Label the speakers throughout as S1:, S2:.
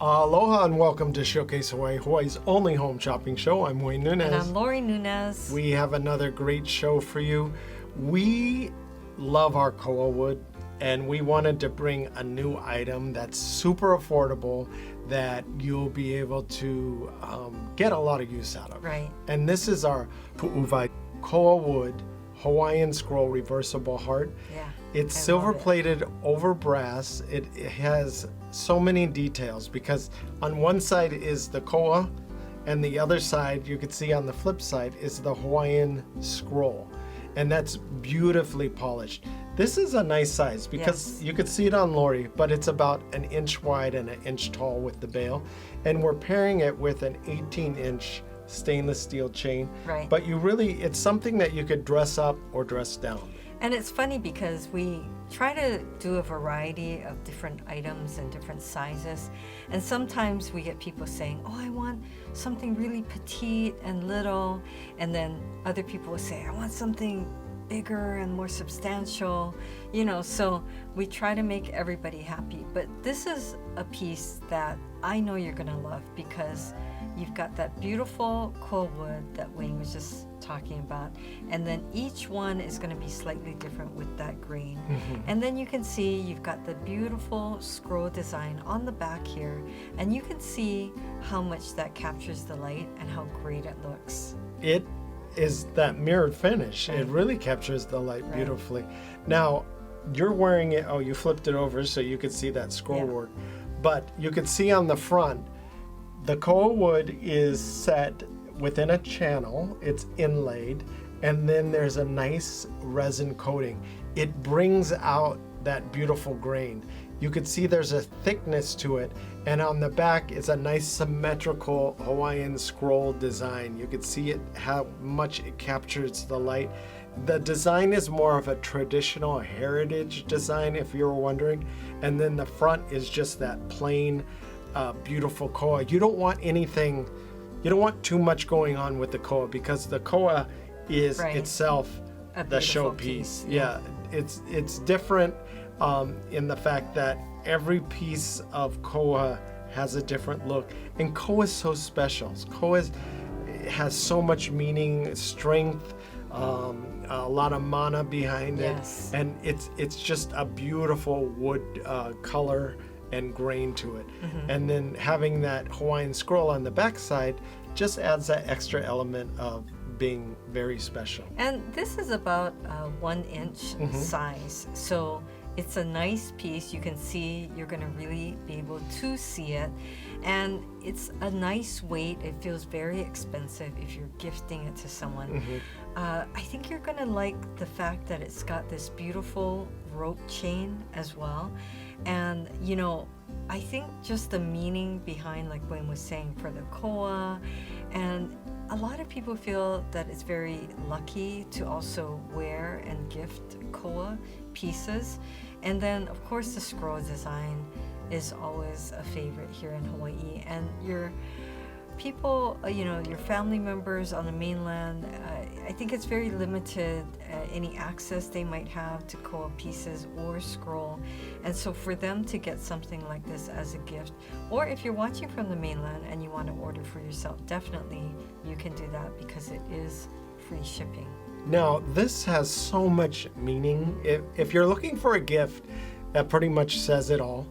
S1: Aloha and welcome to Showcase Hawaii, Hawaii's only home shopping show. I'm Wayne Nunez.
S2: And I'm Lori Nunez.
S1: We have another great show for you. We love our koa wood, and we wanted to bring a new item that's super affordable that you'll be able to get a lot of use out of.
S2: Right.
S1: And this is our Puuwai koa wood Hawaiian Scroll reversible heart.
S2: Yeah.
S1: It's silver plated over brass. It has so many details because on one side is the koa and the other side, you can see on the flip side, is the Hawaiian scroll. And that's beautifully polished. This is a nice size because you could see it on Lori, but it's about an inch wide and an inch tall with the bail. And we're pairing it with an 18-inch stainless steel chain.
S2: Right.
S1: But it's something that you could dress up or dress down.
S2: And it's funny because we try to do a variety of different items and different sizes. And sometimes we get people saying, oh, I want something really petite and little. And then other people will say, I want something bigger and more substantial. So we try to make everybody happy. But this is a piece that I know you're going to love because you've got that beautiful koa wood that Wayne was just talking about, and then each one is going to be slightly different with that grain.
S1: Mm-hmm.
S2: And then you can see you've got the beautiful scroll design on the back here, and you can see how much that captures the light and how great it looks.
S1: It is that mirrored finish.
S2: Right.
S1: It really captures the light beautifully. Now, you're wearing it, you flipped it over so you could see that scroll work. But you could see on the front, the koa wood is set within a channel, it's inlaid, and then there's a nice resin coating. It brings out that beautiful grain. You could see there's a thickness to it, and on the back is a nice symmetrical Hawaiian scroll design. You could see it, how much it captures the light. The design is more of a traditional heritage design, if you were wondering, and then the front is just that plain, beautiful koa. You don't want too much going on with the koa because the koa is itself the showpiece. Yeah, it's different in the fact that every piece of koa has a different look, and koa is so special. Koa has so much meaning, strength, a lot of mana behind it, and it's just a beautiful wood color and grain to it. Mm-hmm. And then having that Hawaiian scroll on the backside just adds that extra element of being very special.
S2: And this is about 1 inch size. So it's a nice piece. You can see, you're going to really be able to see it. And it's a nice weight. It feels very expensive if you're gifting it to someone. Mm-hmm. I think you're going to like the fact that it's got this beautiful rope chain as well. And, I think just the meaning behind, like Wayne was saying, for the koa, and a lot of people feel that it's very lucky to also wear and gift koa pieces. And then, of course, the scroll design is always a favorite here in Hawaii. And your people, your family members on the mainland, I think it's very limited any access they might have to koa pieces or scroll. And so for them to get something like this as a gift, or if you're watching from the mainland and you want to order for yourself, definitely you can do that because it is free shipping.
S1: Now, this has so much meaning. If you're looking for a gift that pretty much says it all,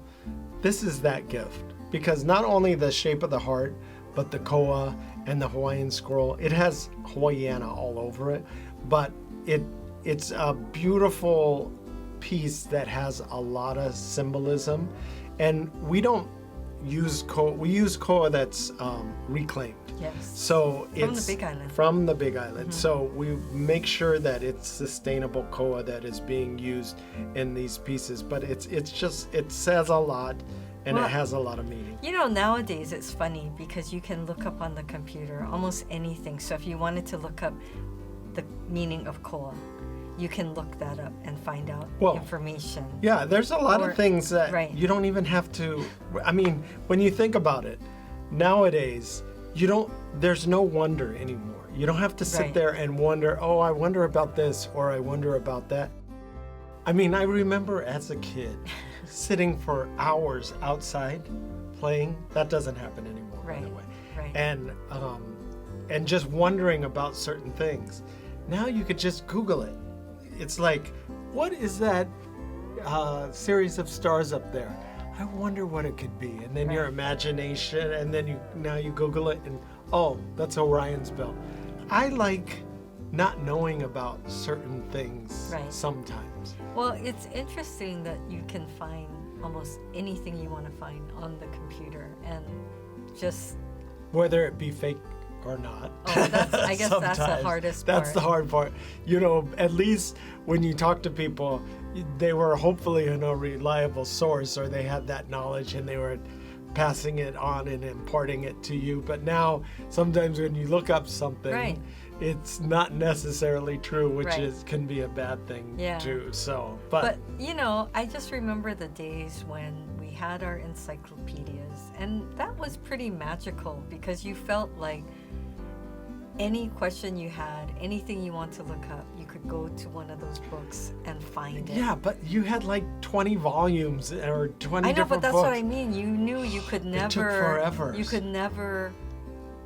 S1: this is that gift. Because not only the shape of the heart, but the koa and the Hawaiian scroll, it has Hawaiiana all over it, but it's a beautiful piece that has a lot of symbolism. And we don't use koa, we use koa that's reclaimed.
S2: Yes.
S1: So
S2: from the Big Island.
S1: From the Big Island. Mm-hmm. So we make sure that it's sustainable koa that is being used in these pieces, but it says a lot. And it has a lot of meaning.
S2: Nowadays it's funny because you can look up on the computer almost anything. So if you wanted to look up the meaning of koa, you can look that up and find out information.
S1: Yeah, there's a lot of things that you don't even have to. I mean, when you think about it, nowadays, there's no wonder anymore. You don't have to sit there and wonder, I wonder about this or I wonder about that. I mean, I remember as a kid sitting for hours outside playing. That doesn't happen anymore, by the
S2: Right,
S1: way.
S2: right.
S1: And just wondering about certain things. Now you could just Google it. It's like, what is that series of stars up there? I wonder what it could be. And then your imagination, and then now you Google it, and oh, that's Orion's belt. I like not knowing about certain things sometimes.
S2: Well, it's interesting that you can find almost anything you want to find on the computer, and just
S1: whether it be fake or not.
S2: Oh, I guess that's the hardest part.
S1: That's the hard part. You know, at least when you talk to people, they were hopefully in a reliable source, or they had that knowledge and they were passing it on and imparting it to you. But now, sometimes when you look up something, it's not necessarily true, which can be a bad thing too. So, but
S2: you know, I just remember the days when we had our encyclopedias, and that was pretty magical because you felt like any question you had, anything you want to look up, you could go to one of those books and find it.
S1: Yeah, but you had like 20 volumes or 20 different books.
S2: I know, but that's what I mean. You knew you could never.
S1: It took forever.
S2: You could never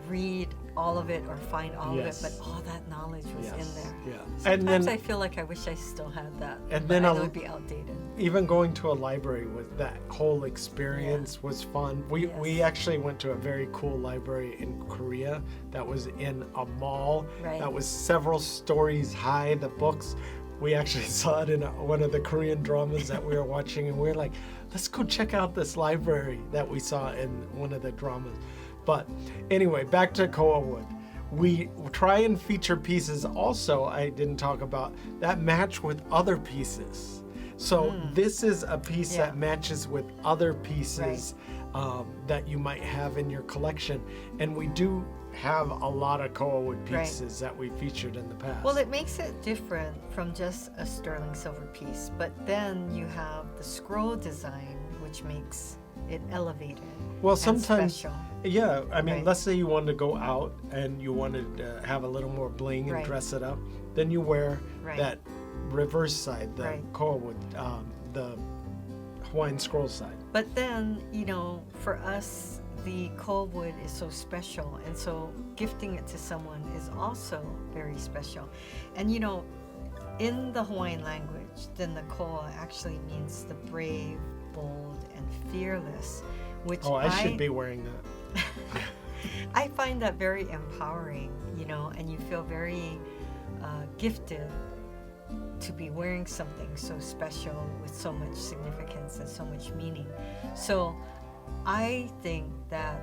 S2: read all of it or find all of it, but all that knowledge was in there.
S1: Yeah.
S2: Sometimes
S1: and then,
S2: I feel like I wish I still had that.
S1: And then
S2: I know it'd be outdated.
S1: Even going to a library with that whole experience was fun. We actually went to a very cool library in Korea that was in a mall that was several stories high. The books, we actually saw it in one of the Korean dramas that we were watching, and we were like, let's go check out this library that we saw in one of the dramas. But anyway, back to koa wood. We try and feature pieces also, I didn't talk about, that match with other pieces. So this is a piece that matches with other pieces that you might have in your collection. And we do have a lot of koa wood pieces that we featured in the past.
S2: Well, it makes it different from just a sterling silver piece. But then you have the scroll design, which makes it elevated.
S1: Well, sometimes,
S2: special.
S1: Yeah, I mean, let's say you wanted to go out and you wanted to have a little more bling and dress it up, then you wear that reverse side, the koa wood, the Hawaiian scroll side.
S2: But then, you know, for us, the koa wood is so special, and so gifting it to someone is also very special. And you know, in the Hawaiian language, then the koa actually means the brave, bold, and fearless, which
S1: I should be wearing that.
S2: I find that very empowering, you know, and you feel very gifted to be wearing something so special with so much significance and so much meaning. So I think that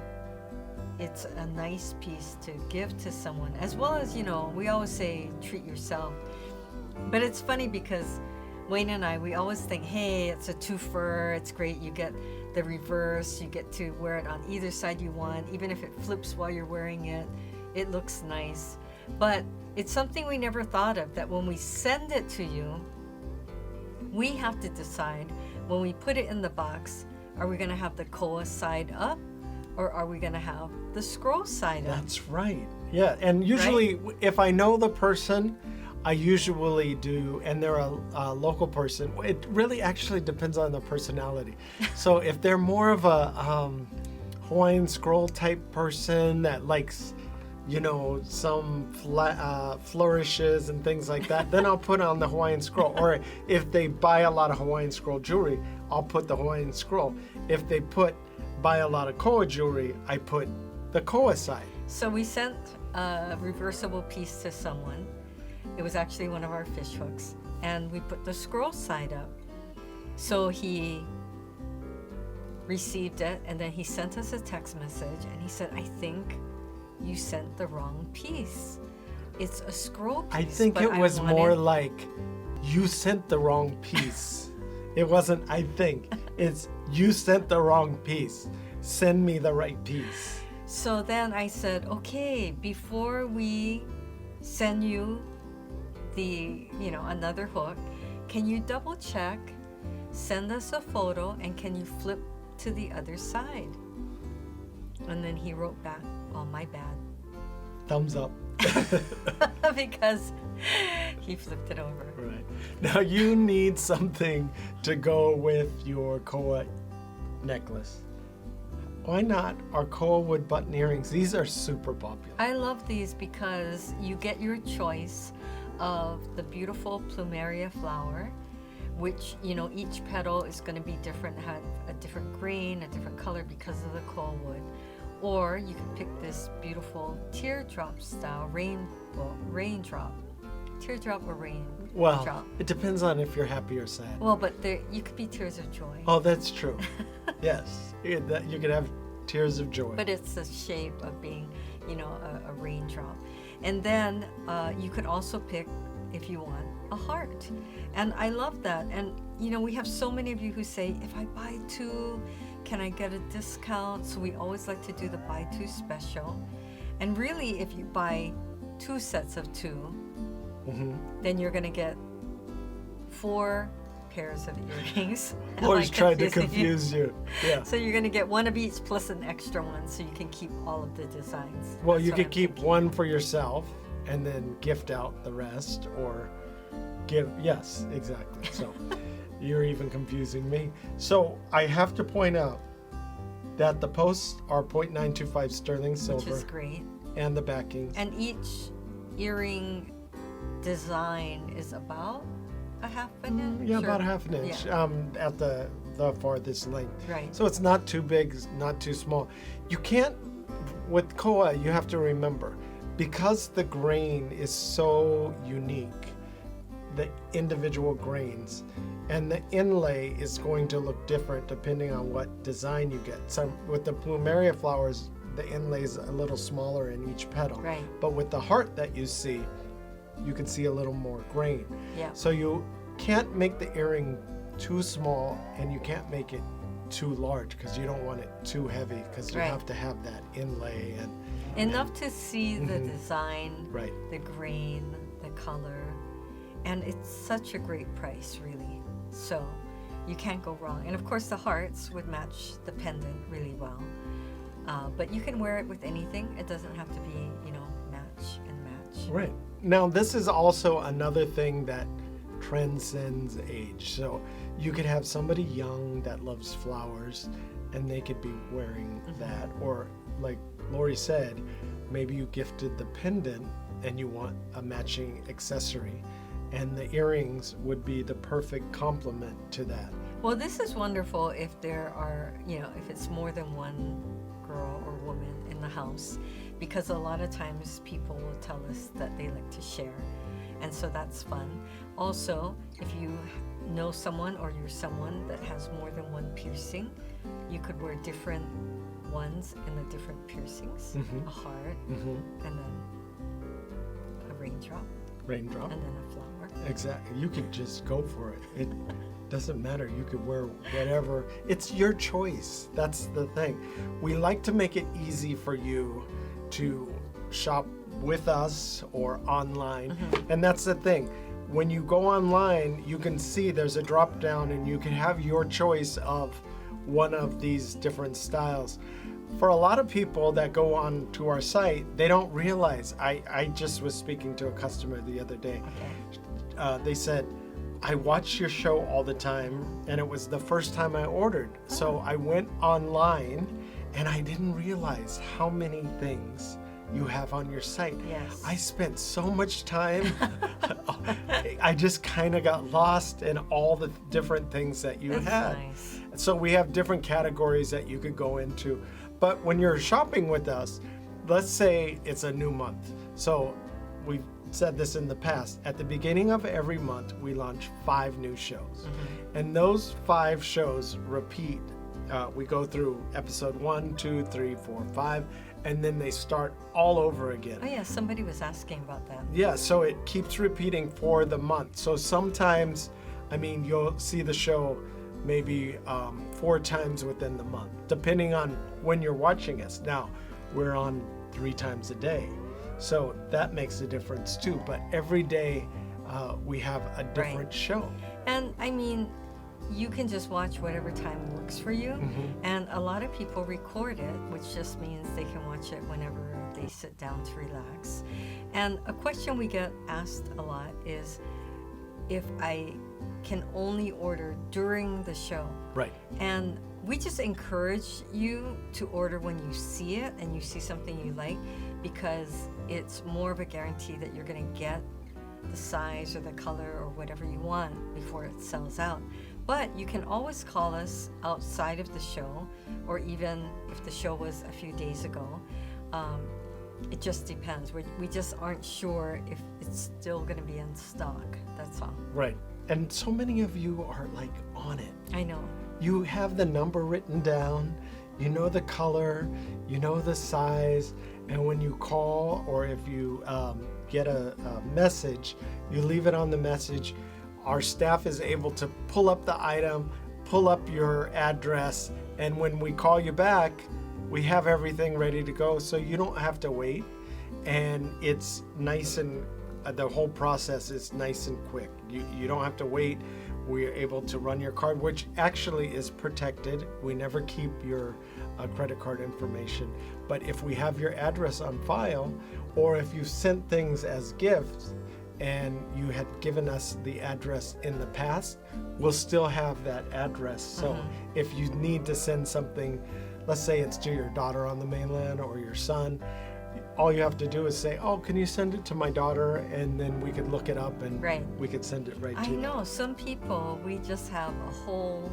S2: it's a nice piece to give to someone, as well as, you know, we always say treat yourself. But it's funny because Wayne and I, we always think, hey, it's a twofer, it's great, you get the reverse, you get to wear it on either side you want, even if it flips while you're wearing it, it looks nice. But it's something we never thought of, that when we send it to you, we have to decide, when we put it in the box, are we going to have the koa side up, or are we going to have the scroll side up?
S1: That's right. Yeah, and usually if I know the person, I usually do, and they're a local person. It really actually depends on the personality. So if they're more of a Hawaiian scroll type person that likes, you know, some flourishes and things like that, then I'll put on the Hawaiian scroll. Or if they buy a lot of Hawaiian scroll jewelry, I'll put the Hawaiian scroll. If they buy a lot of koa jewelry, I put the koa side.
S2: So we sent a reversible piece to someone. It was actually one of our fish hooks, and we put the scroll side up. So he received it, and then he sent us a text message, and he said, I think you sent the wrong piece. It's a scroll piece.
S1: I think it was more like, you sent the wrong piece. It wasn't, I think. It's, you sent the wrong piece. Send me the right piece.
S2: So then I said, okay, before we send you another hook, can you double check, send us a photo, and can you flip to the other side? And then he wrote back, oh, my bad.
S1: Thumbs up.
S2: Because he flipped it over.
S1: Right. Now you need something to go with your koa necklace. Why not our koa wood button earrings? These are super popular.
S2: I love these because you get your choice of the beautiful plumeria flower, which, you know, each petal is going to be different, have a different grain, a different color because of the koa wood. Or you can pick this beautiful teardrop style raindrop. Teardrop or raindrop.
S1: Well, it depends on if you're happy or sad.
S2: Well, but you could be tears of joy.
S1: Oh, that's true. Yes, you could have tears of joy.
S2: But it's the shape of being, you know, a raindrop. And then you could also pick, if you want, a heart. And I love that. And, you know, we have so many of you who say, if I buy 2, can I get a discount? So we always like to do the buy 2 special. And really, if you buy 2 sets of 2, then you're going to get 4 pairs of earrings.
S1: Lori's trying to confuse you. Yeah.
S2: So you're going to get 1 of each plus an extra one, so you can keep all of the designs.
S1: Well, you could keep 1 for yourself and then gift out the rest, or yes, exactly. So you're even confusing me. So I have to point out that the posts are 0.925 sterling silver.
S2: Which is great.
S1: And the backings.
S2: And each earring design is about a half an inch?
S1: Yeah, about half an inch at the farthest length.
S2: Right.
S1: So it's not too big, not too small. You can't, with koa, you have to remember, because the grain is so unique, the individual grains, and the inlay is going to look different depending on what design you get. So with the plumeria flowers, the inlay is a little smaller in each petal.
S2: Right.
S1: But with the heart that you see, you can see a little more grain.
S2: Yeah.
S1: So you can't make the earring too small, and you can't make it too large because you don't want it too heavy, because you have to have that inlay and
S2: enough to see the design,
S1: right,
S2: the grain, the color, and it's such a great price, really. So you can't go wrong. And of course, the hearts would match the pendant really well. But you can wear it with anything. It doesn't have to be, you know, match and match.
S1: Right. Now, this is also another thing that transcends age. So you could have somebody young that loves flowers, and they could be wearing that. Or like Lori said, maybe you gifted the pendant and you want a matching accessory, and the earrings would be the perfect complement to that.
S2: Well, this is wonderful if there are, you know, if it's more than one girl or woman in the house, because a lot of times people will tell us that they like to share, and so that's fun. Also, if you know someone or you're someone that has more than one piercing, you could wear different ones in the different piercings, a heart, and then a raindrop, and then a flower.
S1: Exactly. You could just go for it. It doesn't matter. You could wear whatever. It's your choice. That's the thing. We like to make it easy for you to shop with us or online. And that's the thing. When you go online, you can see there's a drop down and you can have your choice of one of these different styles. For a lot of people that go on to our site, they don't realize. I just was speaking to a customer the other day. They said, I watch your show all the time, and it was the first time I ordered. So I went online, and I didn't realize how many things you have on your site.
S2: Yes.
S1: I spent so much time. I just kind of got lost in all the different things that you had.
S2: Nice.
S1: So we have different categories that you could go into. But when you're shopping with us, let's say it's a new month. So we've said this in the past. At the beginning of every month, we launch 5 new shows. And those 5 shows repeat. We go through episode 1, 2, 3, 4, 5, and then they start all over again.
S2: Oh yeah, somebody was asking about that.
S1: Yeah, so it keeps repeating for the month. So sometimes, I mean, you'll see the show maybe 4 times within the month, depending on when you're watching us. Now, we're on 3 times a day, so that makes a difference too. But every day we have a different show.
S2: And I mean, you can just watch whatever time works for you. And a lot of people record it, which just means they can watch it whenever they sit down to relax. And a question we get asked a lot is, if I can only order during the show.
S1: Right.
S2: And we just encourage you to order when you see it and you see something you like, because it's more of a guarantee that you're going to get the size or the color or whatever you want before it sells out. But you can always call us outside of the show, or even if the show was a few days ago. It just depends. We just aren't sure if it's still going to be in stock. That's all.
S1: Right. And so many of you are like on it.
S2: I know.
S1: You have the number written down, you know the color, you know the size, and when you call or if you get a message, you leave it on the message. Our staff is able to pull up the item, pull up your address, and when we call you back, we have everything ready to go, so you don't have to wait. And it's nice, and the whole process is nice and quick. You don't have to wait. We're able to run your card, which actually is protected. We never keep your credit card information. But if we have your address on file, or if you sent things as gifts and you had given us the address in the past, we'll still have that address. So if you need to send something, let's say it's to your daughter on the mainland or your son, all you have to do is say, oh, can you send it to my daughter? And then we could look it up and we could send it right to you.
S2: I know, some people, we just have a whole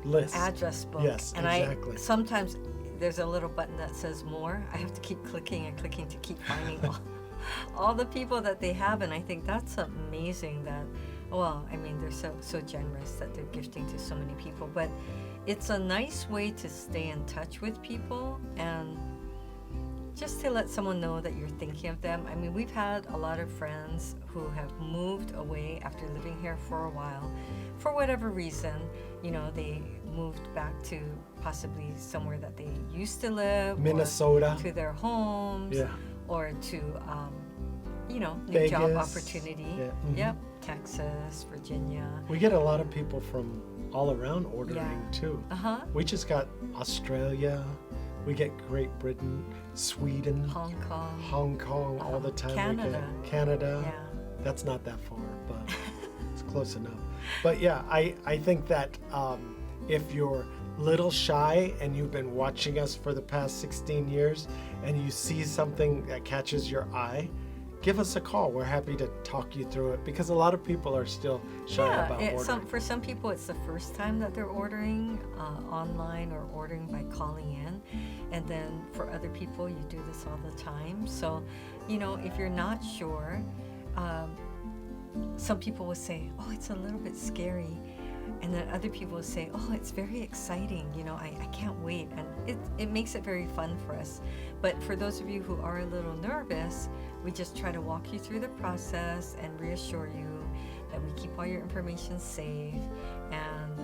S1: list,
S2: address book.
S1: Yes,
S2: and
S1: exactly.
S2: Sometimes there's a little button that says more. I have to keep clicking and clicking to keep finding all the people that they have. And I think that's amazing that, well, I mean, they're so generous that they're gifting to so many people. But it's a nice way to stay in touch with people and just to let someone know that you're thinking of them. I mean, we've had a lot of friends who have moved away after living here for a while. For whatever reason, you know, they moved back to possibly somewhere that they used to live.
S1: Minnesota.
S2: Or to their homes.
S1: Yeah.
S2: Or to, you know, new
S1: Vegas.
S2: job opportunity.
S1: Yeah.
S2: Yep. Texas, Virginia.
S1: We get a lot of people from all around ordering too. We just got Australia. We get Great Britain, Sweden,
S2: Hong
S1: Kong all the time. Canada. Yeah. That's not that far, but it's close enough. But yeah, I think that if you're little shy and you've been watching us for the past 16 years and you see something that catches your eye, give us a call. We're happy to talk you through it, because a lot of people are still shy about ordering.
S2: For some people, it's the first time that they're ordering online or ordering by calling in. And then for other people, you do this all the time. So, you know, if you're not sure, some people will say, oh, it's a little bit scary. And then other people will say, oh, it's very exciting. You know, I can't wait. And it makes it very fun for us. But for those of you who are a little nervous, we just try to walk you through the process and reassure you that we keep all your information safe, and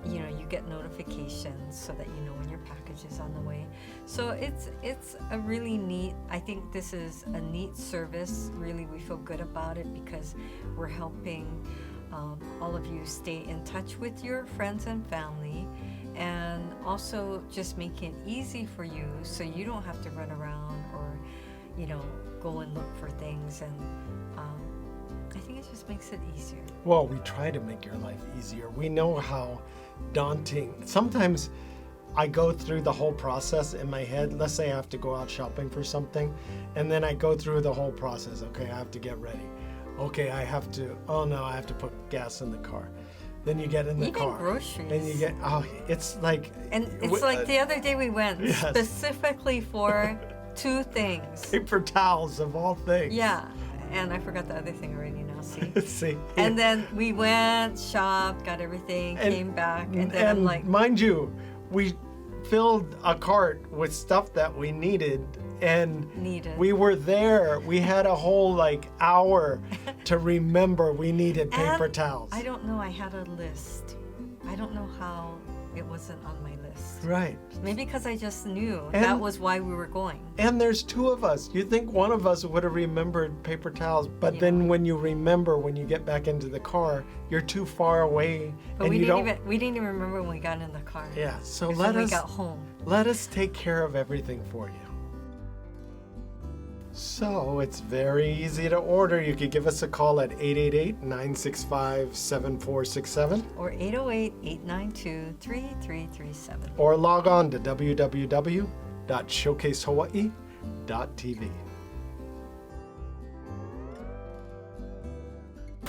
S2: you know, you get notifications so that you know when your package is on the way. So it's a really neat, I think this is a neat service. Really, we feel good about it because we're helping all of you stay in touch with your friends and family, and also just making it easy for you so you don't have to run around or, you know, go and look for things. And I think it just makes it easier.
S1: Well, we try to make your life easier. We know how daunting. Sometimes I go through the whole process in my head. Let's say I have to go out shopping for something, and then I go through the whole process. Okay, I have to get ready. Okay, I have to put gas in the car. Then you get in the car.
S2: Even groceries.
S1: And you get, it's like.
S2: And it's like the other day we went specifically for 2 things.
S1: Paper towels of all things.
S2: Yeah, and I forgot the other thing already now, see?
S1: See.
S2: And then we went, shopped, got everything, came back, and then I'm like.
S1: Mind you, we filled a cart with stuff that we needed. And we were there. We had a whole hour to remember we needed paper towels.
S2: I don't know. I had a list. I don't know how it wasn't on my list.
S1: Right.
S2: Maybe because I just knew that was why we were going.
S1: And there's 2 of us. You think one of us would have remembered paper towels, but then when you remember, when you get back into the car, you're too far away.
S2: But we didn't even remember when we got in the car.
S1: Yeah. So
S2: we got home.
S1: Let us take care of everything for you. So it's very easy to order. You could give us a call at 888-965-7467
S2: Or 808-892-3337.
S1: or log on to www.showcasehawaii.tv.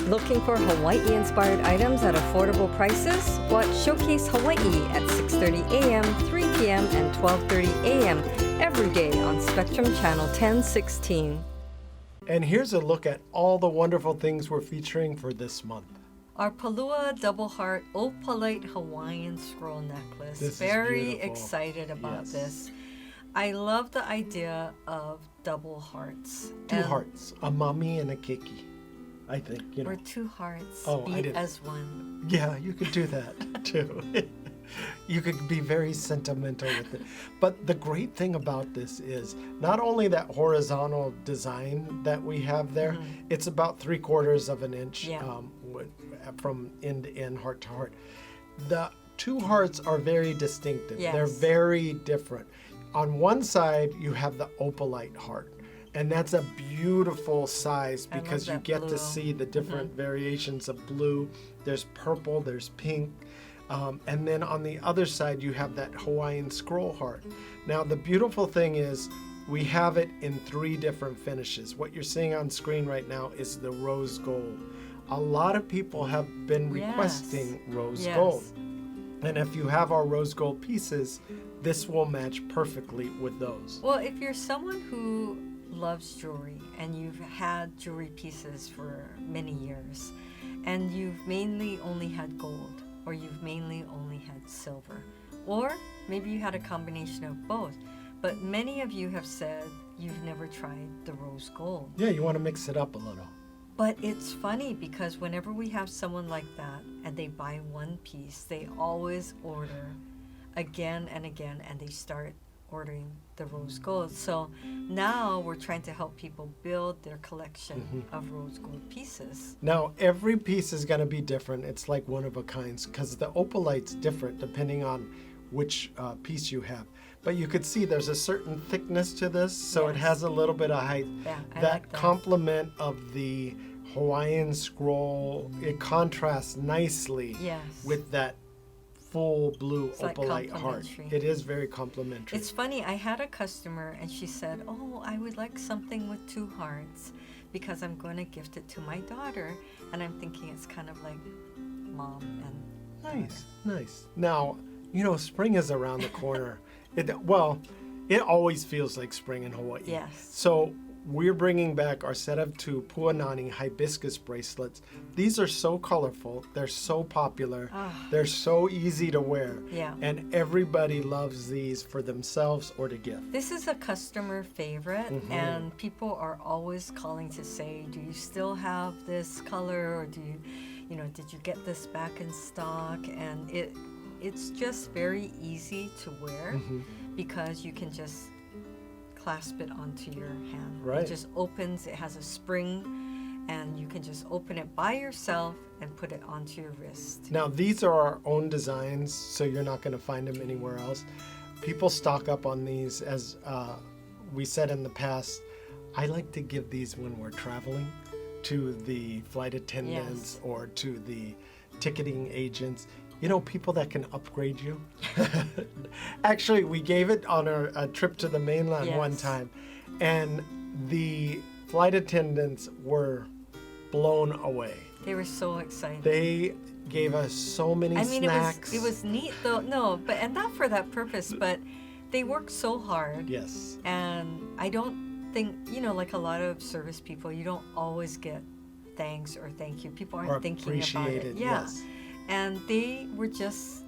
S2: Looking for Hawaii-inspired items at affordable prices? Watch Showcase Hawaii at 6:30 a.m., 3 p.m., and 12:30 a.m. every day on Spectrum Channel 1016.
S1: And here's a look at all the wonderful things we're featuring for this month.
S2: Our Palua Double Heart Opalite Hawaiian Scroll Necklace.
S1: This is
S2: Very
S1: beautiful.
S2: Excited about
S1: Yes.
S2: this. I love the idea of double hearts.
S1: Two
S2: And-
S1: hearts, a mommy and a keiki. I think,
S2: Or two hearts
S1: Oh, I
S2: beat
S1: didn't-
S2: as one.
S1: Yeah, you could do that too. You could be very sentimental with it. But the great thing about this is not only that horizontal design that we have there, it's about 3/4 of an inch
S2: Yeah.
S1: from end to end, heart to heart. The two hearts are very distinctive.
S2: Yes.
S1: They're very different. On one side, you have the opalite heart. And that's a beautiful size
S2: I love
S1: because you
S2: that
S1: get
S2: blue.
S1: to see the different variations of blue. There's purple, there's pink. And then on the other side, you have that Hawaiian scroll heart. Now, the beautiful thing is we have it in 3 different finishes. What you're seeing on screen right now is the rose gold. A lot of people have been requesting rose
S2: Yes.
S1: gold. And if you have our rose gold pieces, this will match perfectly with those.
S2: Well, if you're someone who loves jewelry and you've had jewelry pieces for many years and you've mainly only had gold or you've mainly only had silver, or maybe you had a combination of both, but many of you have said you've never tried the rose gold.
S1: Yeah, you want to mix it up a little.
S2: But it's funny because whenever we have someone like that and they buy one piece, they always order again and again, and they start ordering the rose gold. So now we're trying to help people build their collection of rose gold pieces.
S1: Now, every piece is going to be different. It's like one of a kind because the opalite's different depending on which piece you have. But you could see there's a certain thickness to this, so it
S2: Yes.
S1: has a little bit of height.
S2: Yeah, I
S1: That
S2: like that.
S1: complement of the Hawaiian scroll, it contrasts nicely
S2: Yes.
S1: with that full blue
S2: It's like
S1: opalite heart.
S2: complementary.
S1: It is very complimentary.
S2: It's funny, I had a customer and she said, "Oh, I would like something with 2 hearts because I'm going to gift it to my daughter." And I'm thinking it's kind of like mom and
S1: Nice, nice. Now, spring is around the corner. It always feels like spring in Hawaii.
S2: Yes.
S1: So we're bringing back our set of 2 Puuwai hibiscus bracelets. These are so colorful. They're so popular.
S2: Ah.
S1: They're so easy to wear.
S2: Yeah.
S1: And everybody loves these for themselves or to gift.
S2: This is a customer favorite, and people are always calling to say, "Do you still have this color, or do you, did you get this back in stock?" And it's just very easy to wear because you can just clasp it onto your hand.
S1: Right.
S2: It just opens. It has a spring, and you can just open it by yourself and put it onto your wrist.
S1: Now, these are our own designs, so you're not going to find them anywhere else. People stock up on these. As we said in the past, I like to give these when we're traveling to the flight attendants or to the ticketing agents. People that can upgrade you. Actually, we gave it on a trip to the mainland one
S2: Yes.
S1: time, and the flight attendants were blown away.
S2: They were so excited.
S1: They gave us so many snacks.
S2: it was neat though. No, and not for that purpose, but they worked so hard.
S1: Yes.
S2: And I don't think, like a lot of service people, you don't always get thanks or thank you. People aren't
S1: Or
S2: thinking about
S1: appreciated,
S2: it. Yeah.
S1: yes.
S2: And they were just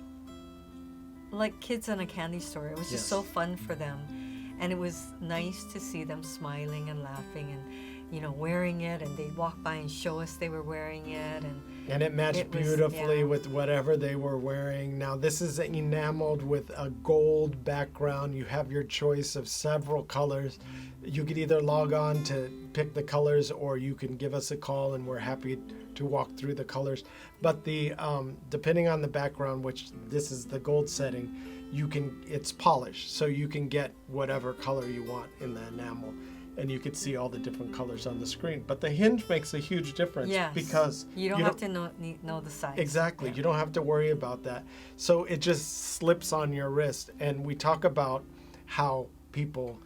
S2: like kids in a candy store. It was just
S1: Yes.
S2: so fun for them. And it was nice to see them smiling and laughing and, wearing it. And they'd walk by and show us they were wearing it.
S1: And it matched
S2: It was-
S1: beautifully
S2: yeah.
S1: with whatever they were wearing. Now, this is enameled with a gold background. You have your choice of several colors. You could either log on to pick the colors, or you can give us a call, and we're happy to walk through the colors. But the depending on the background, which this is the gold setting, it's polished, so you can get whatever color you want in the enamel. and you could see all the different colors on the screen. But the hinge makes a huge difference
S2: Yes.
S1: because
S2: You don't have to know the size.
S1: Exactly.
S2: Yeah.
S1: You don't have to worry about that. So it just slips on your wrist. And we talk about how people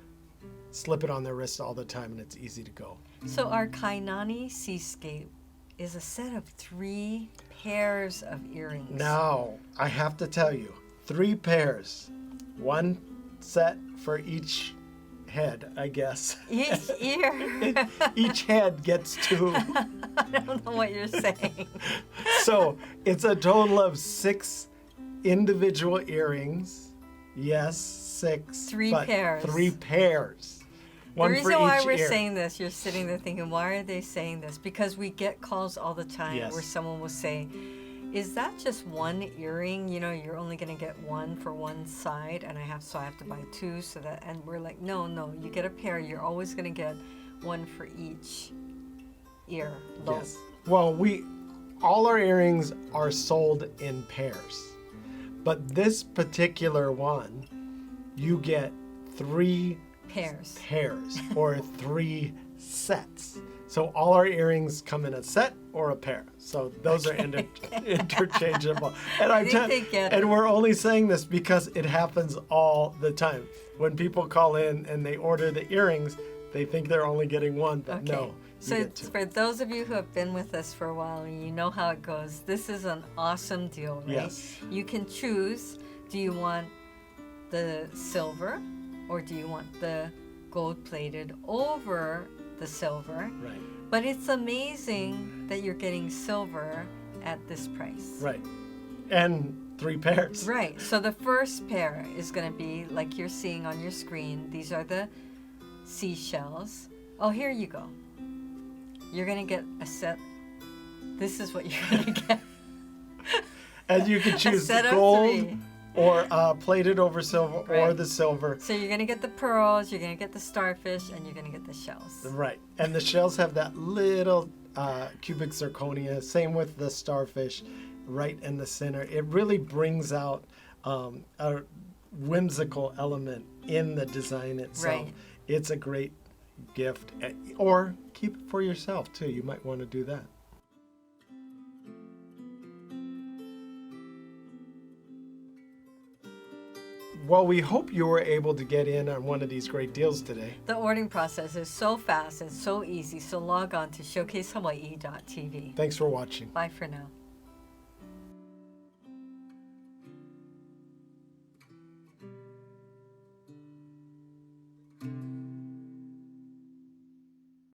S1: slip it on their wrist all the time and it's easy to go.
S2: So our Kainani Seascape is a set of 3 pairs of earrings.
S1: Now, I have to tell you, 3 pairs, 1 set for each head, I guess.
S2: Each ear.
S1: Each head gets 2.
S2: I don't know what you're saying.
S1: So it's a total of 6 individual earrings. Yes, 6.
S2: 3
S1: but
S2: pairs.
S1: 3 pairs.
S2: The
S1: One for
S2: reason why
S1: each
S2: we're
S1: ear.
S2: saying this, you're sitting there thinking, why are they saying this? Because we get calls all the time
S1: Yes.
S2: where someone will say, is that just 1 earring? You know, you're only going to get 1 for one side, and I have to buy 2 so that. And we're like, no, you get a pair. You're always going to get 1 for each ear lobe.
S1: Yes. Well, all our earrings are sold in pairs, but this particular one, you get 3 pairs or 3 sets. So all our earrings come in a set or a pair. So those are interchangeable. And and we're only saying this because it happens all the time. When people call in and they order the earrings, they think they're only getting 1, but no.
S2: So for those of you who have been with us for a while and you know how it goes, this is an awesome deal, right?
S1: Yes.
S2: You can choose, do you want the silver or do you want the gold plated over the silver?
S1: Right.
S2: But it's amazing that you're getting silver at this price.
S1: Right. And 3 pairs.
S2: Right. So the first pair is going to be like you're seeing on your screen. These are the seashells. Oh, here you go. You're going to get a set. This is what you're going to get.
S1: And you can choose
S2: set of
S1: gold
S2: 3.
S1: or plated over silver or
S2: Right.
S1: the silver.
S2: So you're going to get the pearls, you're going to get the starfish, and you're going to get the shells.
S1: Right. And the shells have that little cubic zirconia. Same with the starfish right in the center. It really brings out a whimsical element in the design itself.
S2: Right.
S1: It's a great gift. Or keep it for yourself, too. You might want to do that. Well, we hope you were able to get in on one of these great deals today.
S2: The ordering process is so fast and so easy, so log on to showcasehawaii.tv.
S1: Thanks for watching.
S2: Bye for now.